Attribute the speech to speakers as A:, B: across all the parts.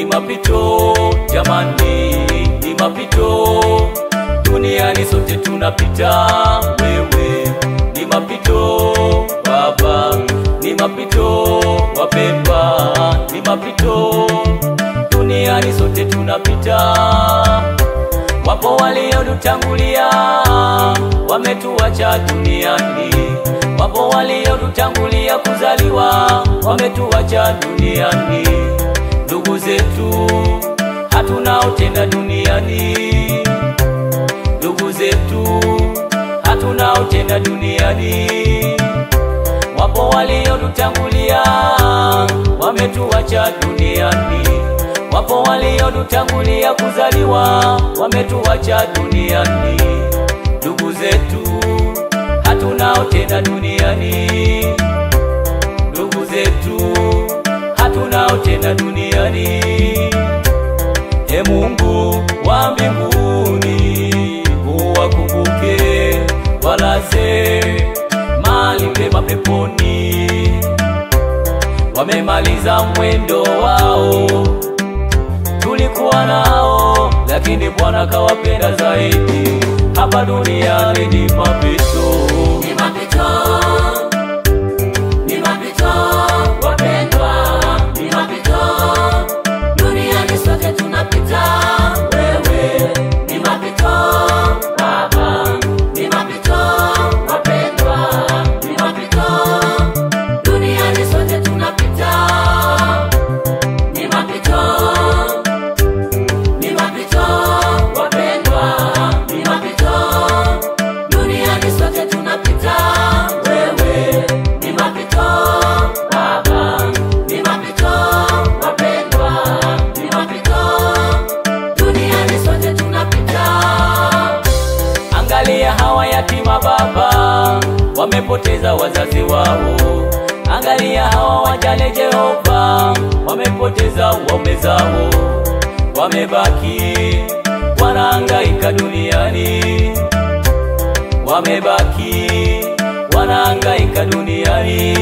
A: mapito, jamani, ni mapito. Duniani sote tunapita, wewe ni mapito, baba ni mapito, wapendwa ni mapito. Duniani sote tunapita. Wapo waliotutangulia wametuacha duniani, wapo waliotutangulia kuzaliwa wametuacha duniani. Ndugu zetu hatunao tena duniani, ndugu zetu hatunao tena duniani. Wapo waliotutangulia wametuacha duniani, wapo waliotutangulia kuzaliwa wametuacha duniani. Ndugu zetu hatunao tena duniani, ndugu zetu hatunao tena duniani. E Mungu wa mbinguni, uwakumbuke walaze mahali pema peponi. Wamemaliza mwendo wao, tulikuwa nao, lakini Bwana kawapenda zaidi. Hapa duniani ni mapito,
B: ni mapito, ni mapito, wapendwa, ni mapito. Duniani sote tunapita, wewe ni mapito, baba ni mapito, wapendwa ni mapito. Duniani sote tunapita, ni mapito, ni mapito, wapendwa ni mapito. Duniani sote tunapita, wewe ni mapito, baba ni mapito, wapendwa ni mapito. Duniani sote tunapita.
A: Angalia hawa yatima baba, wamepoteza wazazi wao. Angalia hawa wajane Jehova, wamepoteza waume zao. Wamebaki wanahangaika duniani, wamebaki wanahangaika duniani.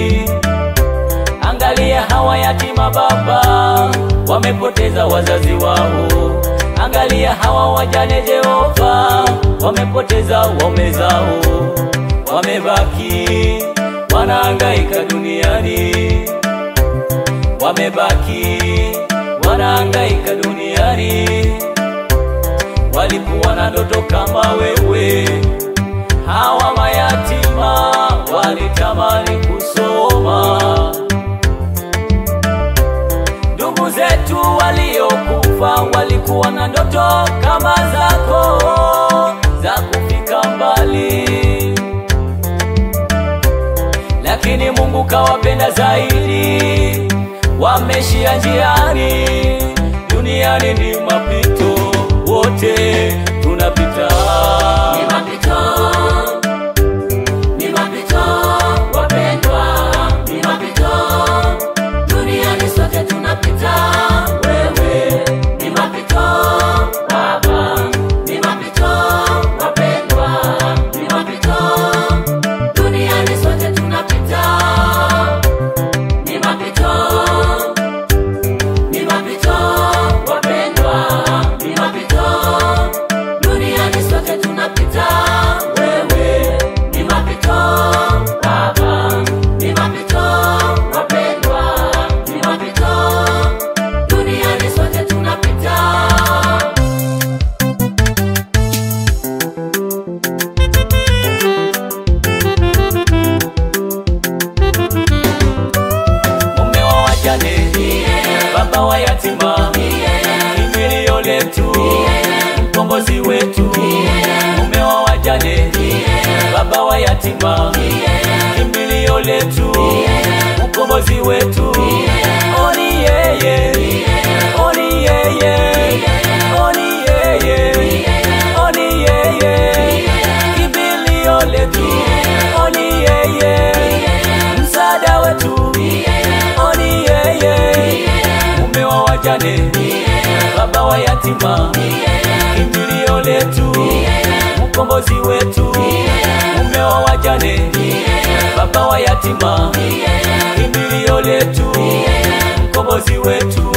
A: Angalia hawa yatima baba, wamepoteza wazazi wao. Angalia hawa wajane Jehova, wamepoteza waume zao. Wamebaki wanahangaika duniani, wamebaki wanahangaika duniani. Walikuwa na ndoto kama wewe, hawa mayatima walitamani kusoma. Ndugu zetu waliokufa walikuwa na ndoto kama zako, za kufika mbali, lakini Mungu kawapenda zaidi, wameshia njiani. Duniani ni mapito, wote tunapita,
B: ni mapito, ni mapito, wapendwa ni mapito. Duniani sote tunapita, wewe ni mapito, baba ni mapito, wapendwa ni mapito. Duniani sote tunapita, ni mapito, ni mapito, wapendwa ni mapito. Duniani sote tunapita, wewe ni mapito, baba ni mapito, wapendwa ni mapito. Duniani sote tunapita.
A: mume wa wajane, baba wa yatima, kimbilio letu, mkombozi wetu. Mume wa wajane, baba wa yatima, kimbilio letu, mkombozi wetu. Oni yeye, oni yeye, oni yeye, oni yeye, kimbilio letu. Oni yeye, msaada wetu. Oni yeye, mume wa wajane, baba wa yatima, kimbilio letu, mkombozi wetu. Mume wa wajane, baba wa yatima, kimbilio letu, mkombozi wetu.